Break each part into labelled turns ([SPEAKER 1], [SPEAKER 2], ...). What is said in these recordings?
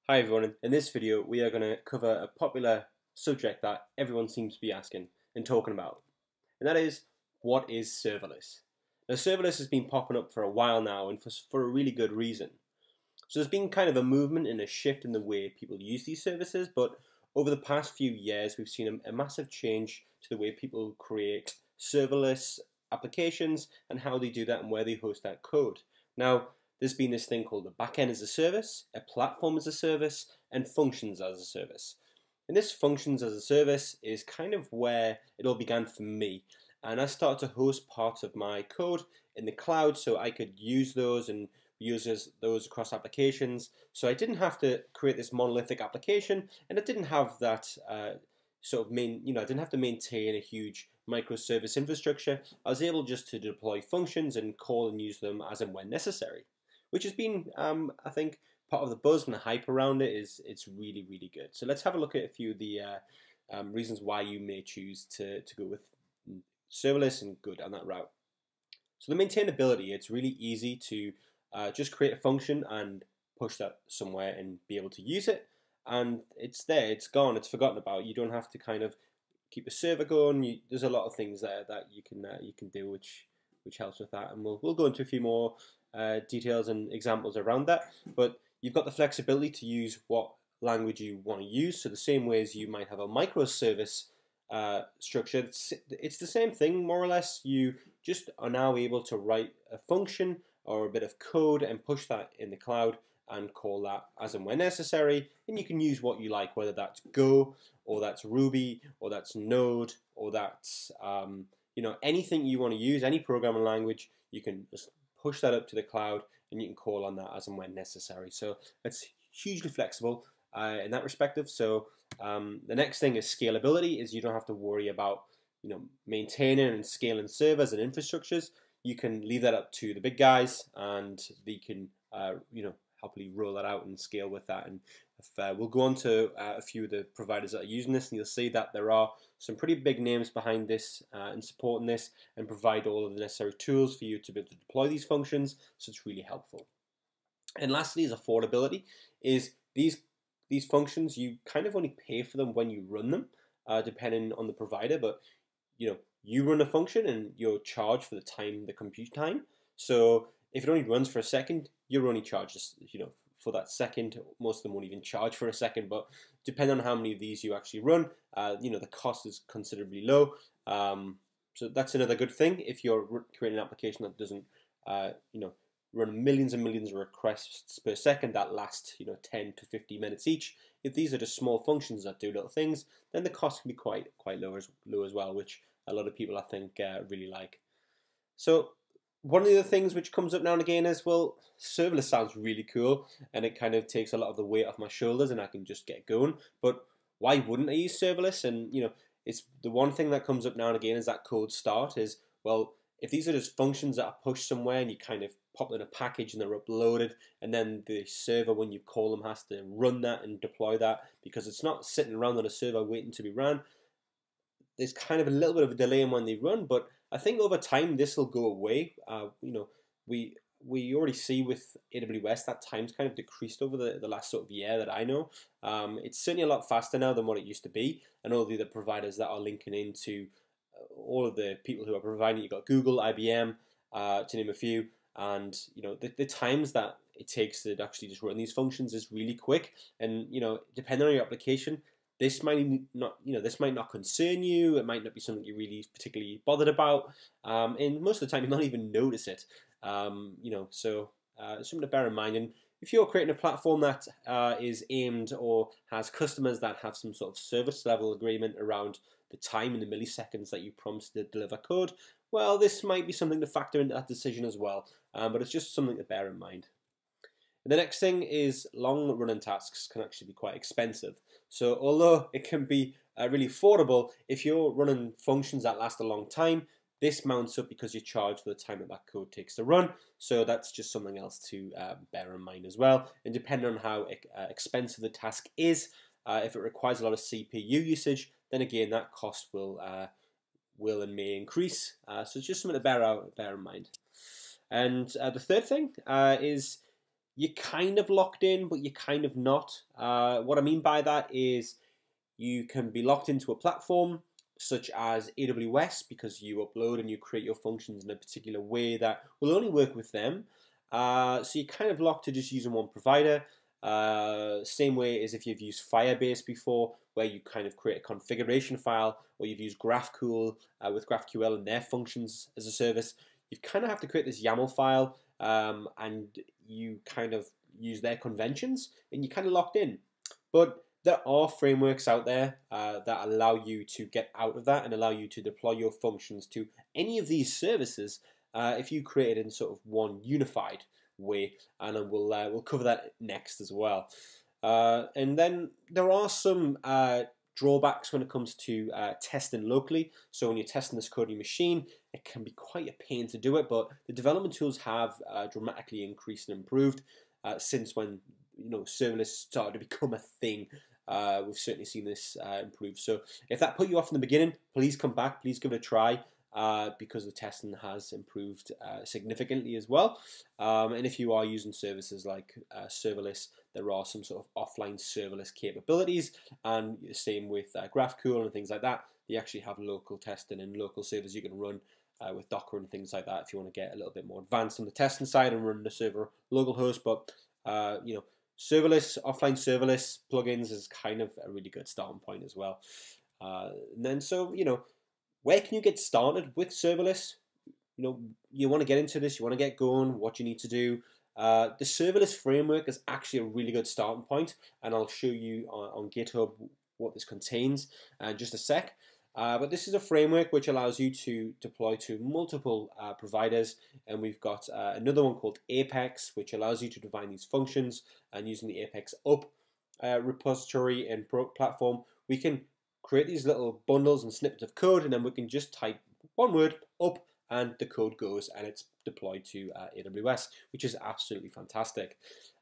[SPEAKER 1] Hi everyone, in this video we are going to cover a popular subject that everyone seems to be asking and talking about, and that is, what is serverless? Now serverless has been popping up for a while now, and for a really good reason. So there's been kind of a movement and a shift in the way people use these services, but over the past few years we've seen a massive change to the way people create serverless applications and how they do that and where they host that code. Now, there's been this thing called the backend as a service, a platform as a service, and functions as a service. And this functions as a service is kind of where it all began for me. And I started to host parts of my code in the cloud so I could use those and use those across applications. So I didn't have to create this monolithic application, and I didn't have that I didn't have to maintain a huge microservice infrastructure. I was able just to deploy functions and call and use them as and when necessary, which has been, I think, part of the buzz and the hype around it. It's really, really good. So let's have a look at a few of the reasons why you may choose to go with serverless and good on that route. So the maintainability, it's really easy to just create a function and push that somewhere and be able to use it. And it's there, it's gone, it's forgotten about. You don't have to kind of keep a server going. There's a lot of things there that you can do, which helps with that. And we'll go into a few more details and examples around that. But you've got the flexibility to use what language you want to use. So the same way as you might have a microservice structure, it's the same thing more or less. You just are now able to write a function or a bit of code and push that in the cloud and call that as and when necessary, and you can use what you like, whether that's Go or that's Ruby or that's Node or that's anything you want to use, any programming language. You can just push that up to the cloud and you can call on that as and when necessary. So it's hugely flexible in that perspective. So the next thing is scalability. Is you don't have to worry about maintaining and scaling servers and infrastructures. You can leave that up to the big guys, and they can happily roll that out and scale with that. And we'll go on to a few of the providers that are using this, and you'll see that there are some pretty big names behind this and supporting this and provide all of the necessary tools for you to be able to deploy these functions. So it's really helpful. And lastly is affordability. Is these functions, you kind of only pay for them when you run them, depending on the provider. But you run a function and you're charged for the compute time. So if it only runs for a second, you're only charged for that second. Most of them won't even charge for a second, but depending on how many of these you actually run, the cost is considerably low. So that's another good thing. If you're creating an application that doesn't run millions and millions of requests per second that last 10 to 50 minutes each, if these are just small functions that do little things, then the cost can be quite low as well, which a lot of people I think really like. So one of the other things which comes up now and again is, well, serverless sounds really cool and it kind of takes a lot of the weight off my shoulders and I can just get going, but why wouldn't I use serverless? And it's the one thing that comes up now and again is that cold start is, well, if these are just functions that are pushed somewhere and you kind of pop in a package and they're uploaded, and then the server, when you call them, has to run that and deploy that because it's not sitting around on a server waiting to be ran. There's kind of a little bit of a delay in when they run, but I think over time this will go away. We already see with AWS that time's kind of decreased over the last sort of year that I know. It's certainly a lot faster now than what it used to be, and all the other providers that are linking into all of the people who are providing. You've got Google, IBM, to name a few, and the times that it takes to actually just run these functions is really quick. And depending on your application, this might not concern you. It might not be something you're really particularly bothered about, and most of the time you don't even notice it. So something to bear in mind. And if you're creating a platform that is aimed or has customers that have some sort of service level agreement around the time and the milliseconds that you promise to deliver code, well, this might be something to factor into that decision as well. But it's just something to bear in mind. And the next thing is long running tasks can actually be quite expensive. So although it can be really affordable, if you're running functions that last a long time, this mounts up because you're charged for the time that code takes to run. So that's just something else to bear in mind as well. And depending on how expensive the task is, if it requires a lot of CPU usage, then again that cost will and may increase. So it's just something to bear in mind. And the third thing is you're kind of locked in, but you're kind of not. What I mean by that is you can be locked into a platform such as AWS because you upload and you create your functions in a particular way that will only work with them. So you're kind of locked to just using one provider. Same way as if you've used Firebase before, where you kind of create a configuration file, or you've used GraphQL with GraphQL and their functions as a service. You kind of have to create this YAML file, and you kind of use their conventions, and you're kind of locked in. But there are frameworks out there that allow you to get out of that and allow you to deploy your functions to any of these services if you create it in sort of one unified way, and then we'll cover that next as well. And then there are some drawbacks when it comes to testing locally. So when you're testing this code on your machine, it can be quite a pain to do it, but the development tools have dramatically increased and improved since when serverless started to become a thing. We've certainly seen this improve. So if that put you off in the beginning, please come back, please give it a try. Because the testing has improved significantly as well. And if you are using services like Serverless, there are some sort of offline serverless capabilities, and the same with GraphQL and things like that. They actually have local testing and local servers you can run with Docker and things like that if you want to get a little bit more advanced on the testing side and run the server localhost. But serverless, offline serverless plugins is kind of a really good starting point as well. And then where can you get started with serverless? You want to get into this, you want to get going, what you need to do. The serverless framework is actually a really good starting point, and I'll show you on GitHub what this contains in just a sec. But this is a framework which allows you to deploy to multiple providers, and we've got another one called Apex, which allows you to define these functions, and using the Apex up repository and platform, we can create these little bundles and snippets of code, and then we can just type one word up and the code goes and it's deployed to AWS, which is absolutely fantastic.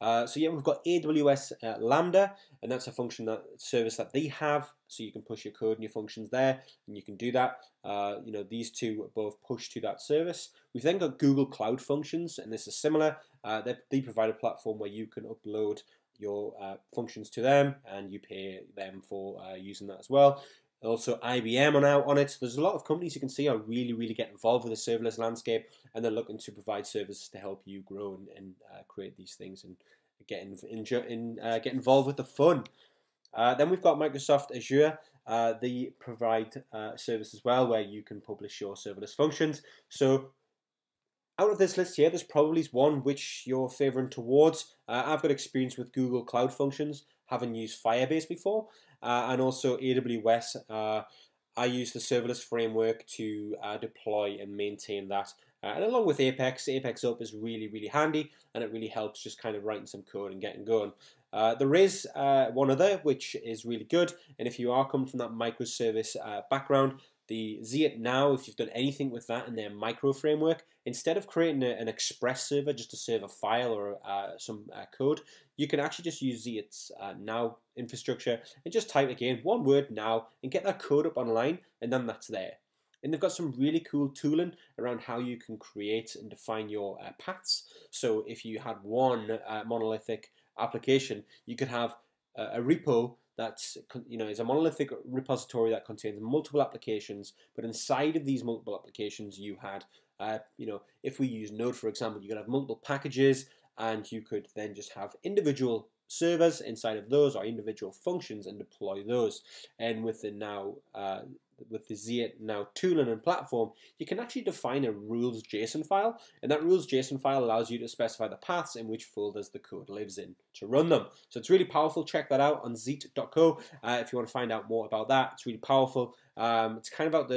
[SPEAKER 1] So yeah, we've got AWS Lambda, and that's a service that they have, so you can push your code and your functions there, and you can do that. These two both push to that service. We've then got Google Cloud Functions, and this is similar. They provide a platform where you can upload your functions to them, and you pay them for using that as well. Also, IBM are now on it. So there's a lot of companies you can see are really getting involved with the serverless landscape, and they're looking to provide services to help you grow and create these things and get involved with the fun. Then we've got Microsoft Azure. They provide service as well where you can publish your serverless functions. So out of this list here, there's probably one which you're favoring towards. I've got experience with Google Cloud Functions, having used Firebase before, and also AWS. I use the serverless framework to deploy and maintain that. And along with Apex Up is really handy, and it really helps just kind of writing some code and getting going. There is one other which is really good, and if you are coming from that microservice background, the Z-it Now, if you've done anything with that in their micro framework, instead of creating an express server just to serve a file or some code, you can actually just use Z-it's Now infrastructure and just type again one word now and get that code up online, and then that's there. And they've got some really cool tooling around how you can create and define your paths. So if you had one monolithic application, you could have a repo that's is a monolithic repository that contains multiple applications, but inside of these multiple applications you had if we use Node, for example, you could have multiple packages, and you could then just have individual servers inside of those or individual functions and deploy those. And with the Z-it Now tooling and platform, you can actually define a rules JSON file, and that rules JSON file allows you to specify the paths in which folders the code lives in to run them. So it's really powerful. Check that out on zeet.co if you want to find out more about that. It's really powerful. It's kind of out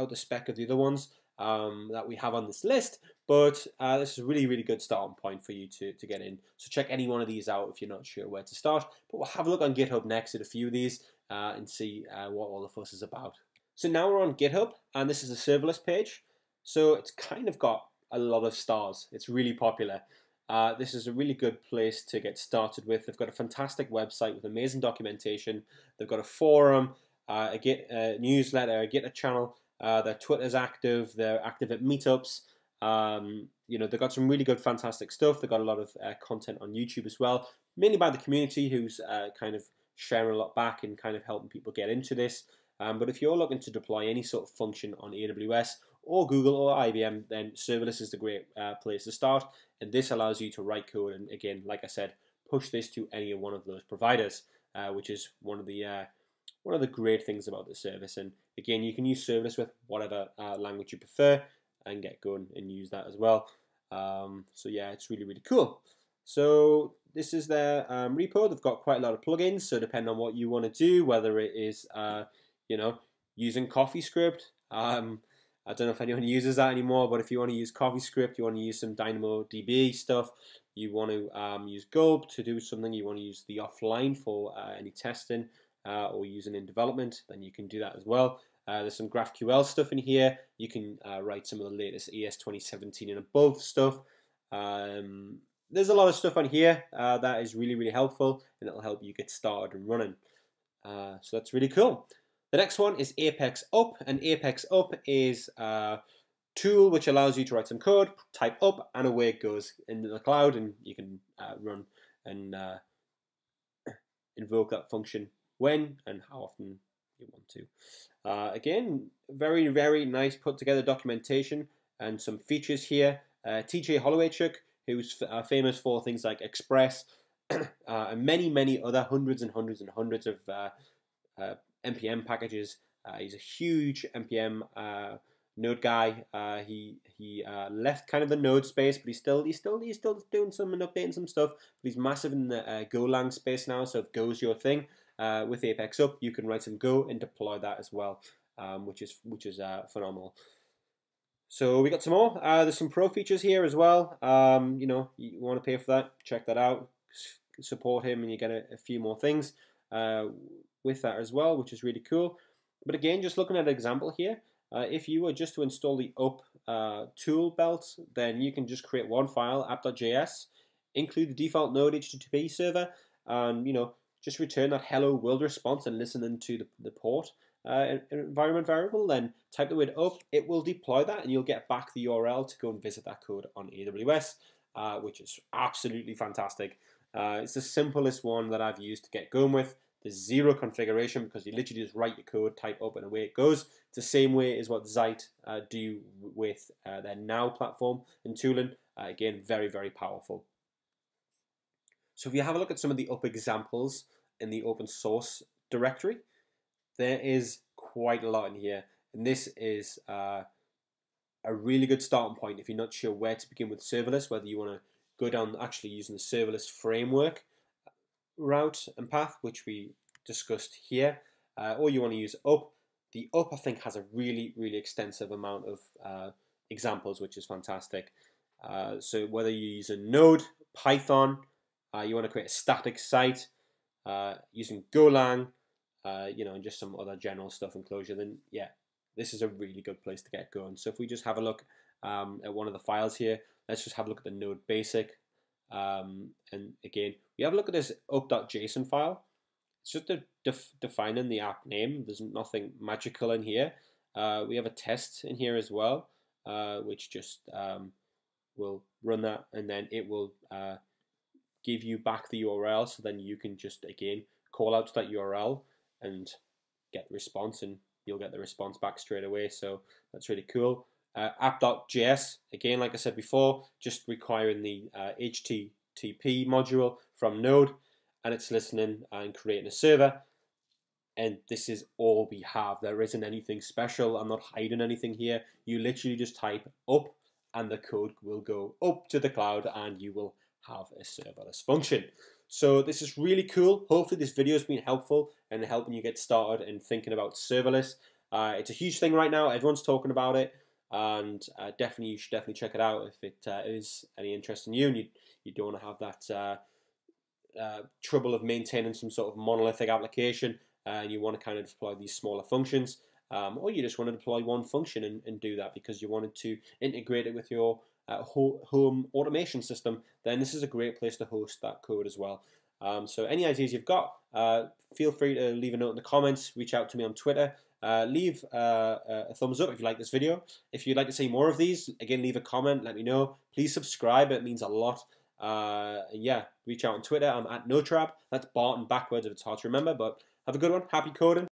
[SPEAKER 1] the spec of the other ones that we have on this list, but this is a really good starting point for you to get in. So check any one of these out if you're not sure where to start. But we'll have a look on GitHub next at a few of these and see what all the fuss is about. So now we're on GitHub, and this is a serverless page. So it's kind of got a lot of stars. It's really popular. This is a really good place to get started with. They've got a fantastic website with amazing documentation. They've got a forum, a Git newsletter, a Git channel. Their Twitter's active. They're active at meetups. You know, they've got some really good, fantastic stuff. They've got a lot of content on YouTube as well, mainly by the community who's kind of sharing a lot back and kind of helping people get into this. But if you're looking to deploy any sort of function on AWS or Google or IBM, then serverless is the great place to start. And this allows you to write code and, again, like I said, push this to any one of those providers, which is one of the great things about the service. And again, you can use serverless with whatever language you prefer and get going and use that as well. So yeah, it's really, really cool. So this is their repo. They've got quite a lot of plugins. So depending on what you want to do, whether it is you know, using CoffeeScript. I don't know if anyone uses that anymore, but if you want to use CoffeeScript, you want to use some DynamoDB stuff, you want to use Gulp to do something, you want to use the offline for any testing or using in development, then you can do that as well. There's some GraphQL stuff in here. You can write some of the latest ES 2017 and above stuff. There's a lot of stuff on here that is really, really helpful, and it'll help you get started and running. So that's really cool. The next one is Apex Up, and Apex Up is a tool which allows you to write some code, type up, and away it goes into the cloud, and you can run and invoke that function when and how often you want to. Again, very, very nice put together documentation and some features here. TJ Hollowaychuk, who's famous for things like Express and many, many other hundreds and hundreds and hundreds of NPM packages. He's a huge NPM Node guy. He left kind of the Node space, but he's still doing some and updating some stuff. But he's massive in the Golang space now. So if Go's your thing, with Apex Up, you can write some Go and deploy that as well, which is phenomenal. So we got some more. There's some pro features here as well. You know, you want to pay for that? Check that out. Support him, and you get a few more things with that as well, which is really cool. But again, just looking at an example here, if you were just to install the Up tool belt, then you can just create one file, app.js, include the default Node HTTP server, and you know, just return that hello world response and listen into the port environment variable. Then type the word up, it will deploy that, and you'll get back the URL to go and visit that code on AWS, which is absolutely fantastic. It's the simplest one that I've used to get going with. There's zero configuration because you literally just write your code, type up, and away it goes. It's the same way as what Zeit do with their Now platform and tooling. Again, very, very powerful. So if you have a look at some of the Up examples in the open source directory, there is quite a lot in here. And this is a really good starting point if you're not sure where to begin with serverless, whether you want to go down actually using the serverless framework route and path, which we discussed here, or you want to use Up. The Up, I think, has a really, really extensive amount of examples, which is fantastic. So whether you use a Node, Python, you want to create a static site using Golang, you know, and just some other general stuff in Clojure, then yeah, this is a really good place to get going. So if we just have a look at one of the files here, let's just have a look at the Node basic. And again, we have a look at this up.json file. It's just defining the app name. There's nothing magical in here. We have a test in here as well, which just will run that, and then it will give you back the URL. So then you can just, again, call out to that URL and get the response, and you'll get the response back straight away. So that's really cool. App.js, again, like I said before, just requiring the HTTP module from Node, and it's listening and creating a server. And this is all we have. There isn't anything special. I'm not hiding anything here. You literally just type up, and the code will go up to the cloud, and you will have a serverless function. So this is really cool. Hopefully this video has been helpful and helping you get started and thinking about serverless. It's a huge thing right now. Everyone's talking about it. And you should definitely check it out if it is any interest in you, and you don't want to have that trouble of maintaining some sort of monolithic application, and you want to kind of deploy these smaller functions, or you just want to deploy one function and do that because you wanted to integrate it with your home automation system, then this is a great place to host that code as well. So any ideas you've got, feel free to leave a note in the comments, reach out to me on Twitter, leave a thumbs up if you like this video. If you'd like to see more of these, again, leave a comment, let me know. Please subscribe, it means a lot. And yeah, reach out on Twitter. I'm at NoTrab. That's Barton backwards if it's hard to remember, but have a good one. Happy coding.